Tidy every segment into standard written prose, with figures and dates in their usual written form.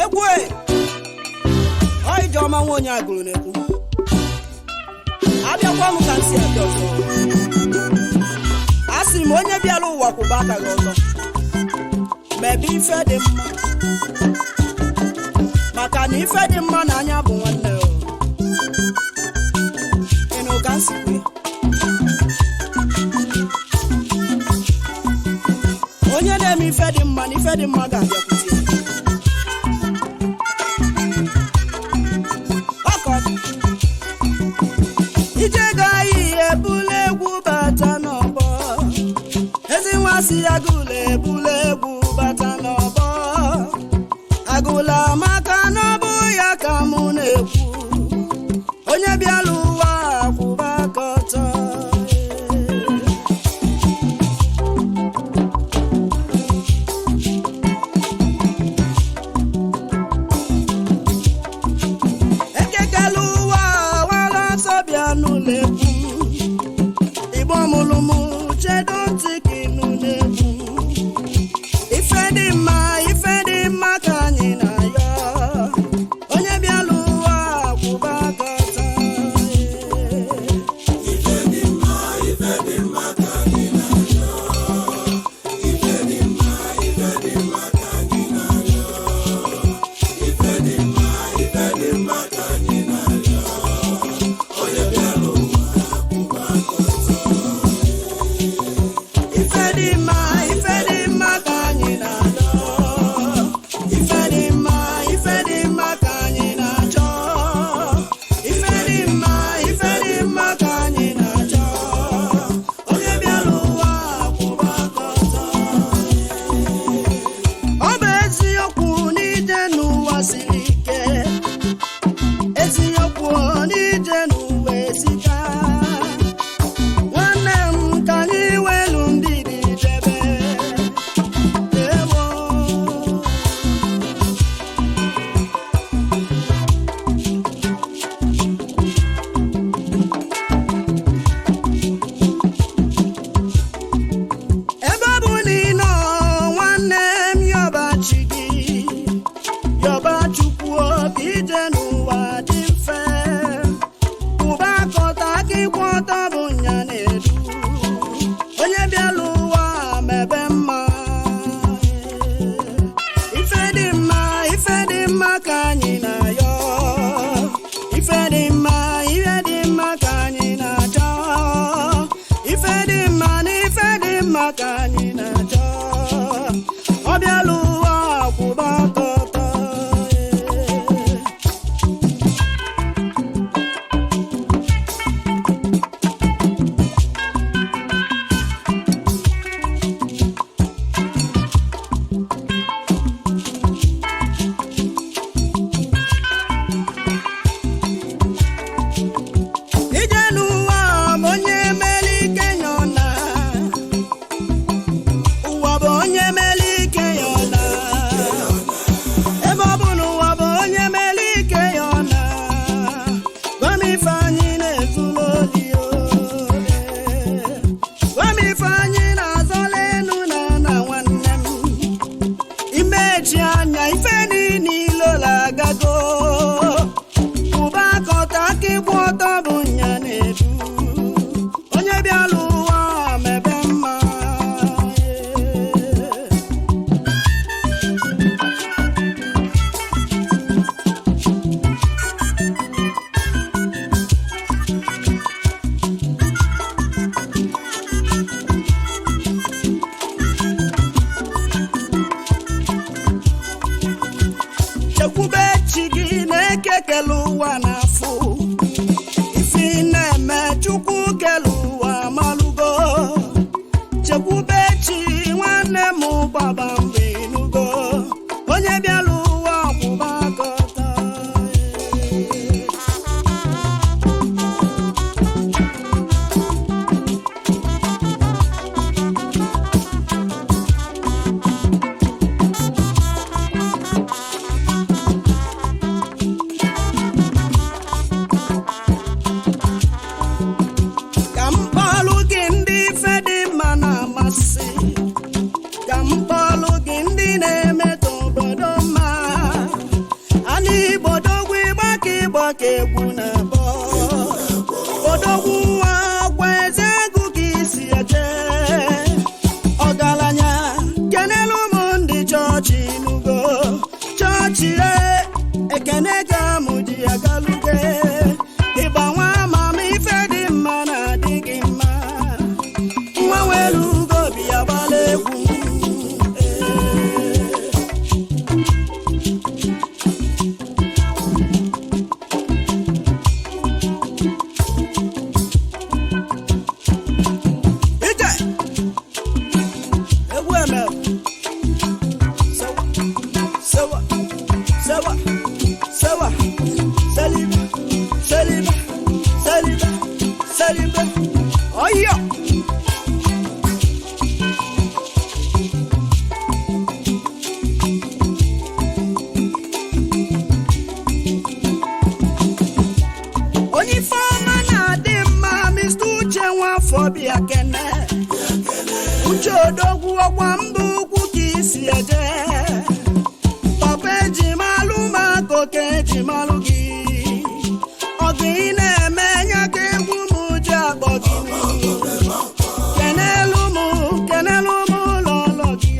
egwu Ijeọma nwa onye agụrụ na-ekwu abịakwa m ka m si abịa ọzọ a sị m onye bịara ụwa kwụba aka gị ọzọ mebe ife dị mma maka na ife dị mma na anya bụ nwanne ịnụ ka m si kwe onye na-eme ife dị mma na ife dị mma ga-abịakwute ije gaghị ebule egwu bata n'ọgbọ ezi nwa si agụla ebule egwu bata n'ọgbọ agụla maka na ọ bụ ya ka mụ na-ekwu onye bịara ụwa kwụba aka ọtọ ekekela ụwa wara ọsọ bịa n'ụlọ egwu igbo mụlụmụ chedo ntị ka ịnụ n'egwu ife dị mma ka anyị na-ayọ onye bịara ụwa kwụba aka ọtọ ife dị mma ka anyị na-ayọ ife dị mma ka anyị na-ayọ ife dị mma ka anyị na-ayọ onye bịara ụwa kwụba aka ọtọ ife dị mma ka anyị na-ayọ ife dị mma ka anyị na-achọ ife dị mma ka anyị na-achọ onye bịara ụwa kwụba aka ọtọ ọ bụ eziokwu n'ije n'ụwa siri ike eziokwu n'ije n'ụwa esika nwanne m ka anyị welu ndidi debe ewo ebe ọ bụ na ị nọ nwanne m yọba chi gị yọba Chukwu obi ije n'ụwa dị mfe kwụba aka ọtọ aka ịkwụ ọtọ bụ nya na-edu onye bịara ụwa mebe mma ife dị mma ka anyị na-ayọ ife dị mma ka anyị na-achọ ife dị mma ka anyị na-achọ ọ bịara ụwa kwụba aka ọtọ ije n'ụwa bụ onye mere ike ya ọna ụwa bụ onye mere ike ya ọna ebe ọ bụ n'ụwa bụ onye mere ike ya ọna gwa m ife anyị na-ezulu oli gwa m ife anyị na-azọla enu na nwanne m imechi anya ife niile ilola agago kwụba aka ọtọ aka ịkwụ ọtọ bụ nya na-edu onye bịara ụwa mebe mma ka egwu na-abọ odogwu nwa ọkwa eze agụ ka isi eje ọgaranya kenelu ụmụ ndị chọọchị nugo chọọchị ekene ka mụ ji agaluge ịgba nwa amama ife dị mma na-adị gị mma nwa nwere ugo bi ya gbala egwu uche odogwu ọkwa mba ukwu ka isi eje papa eji malụ maka oke eji malụ gị ọ gị na-eme nya ka egwu m ji akpọ gị kenelu m ụlọ ụlọ gị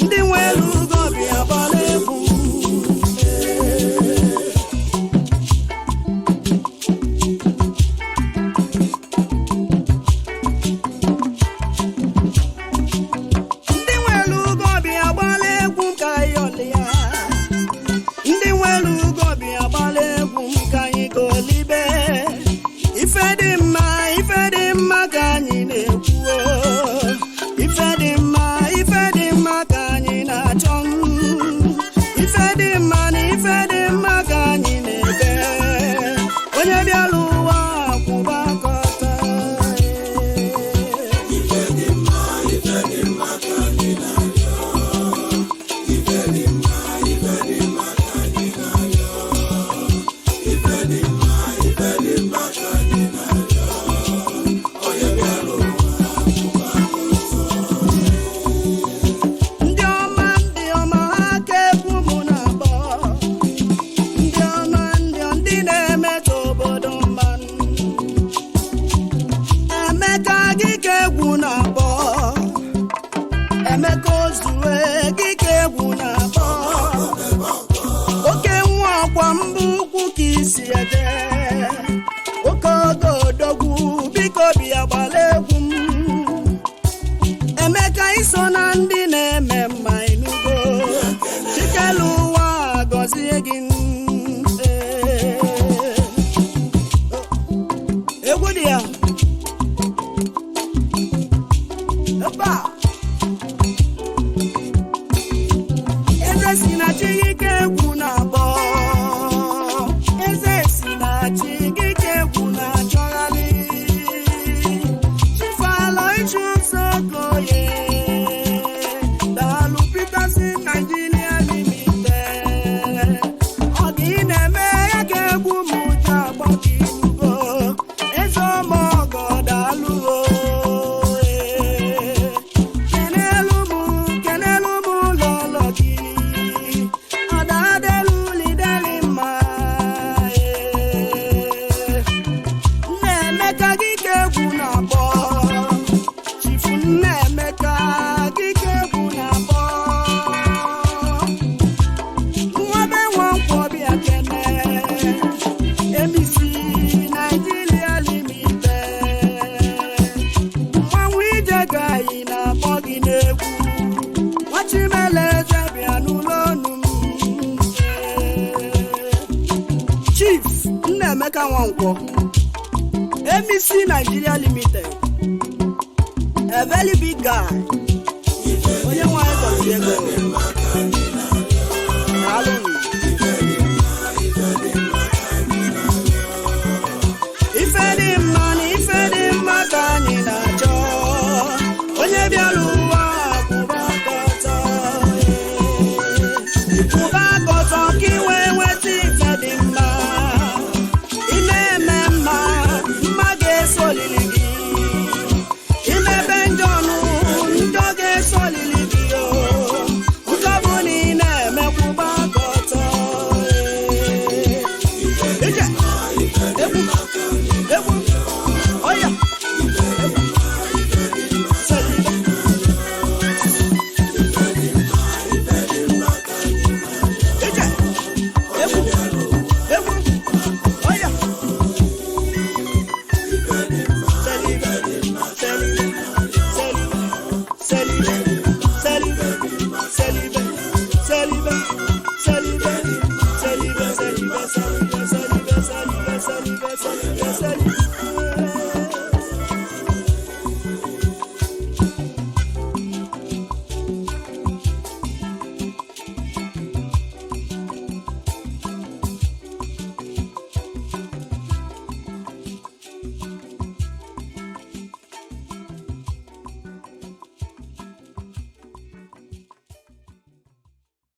ndị nwere ugo bịa gbara egwu MEC Nigeria Limited, a very big guy. Onye nwanyị gọzie ego. Ife dị mma na ife dị mma ka anyị na-achọ. Onye bịara ụwa kwụba aka ọtọ. Kwụba aka ọtọ ka iwe nweta ife dị mma. iberibe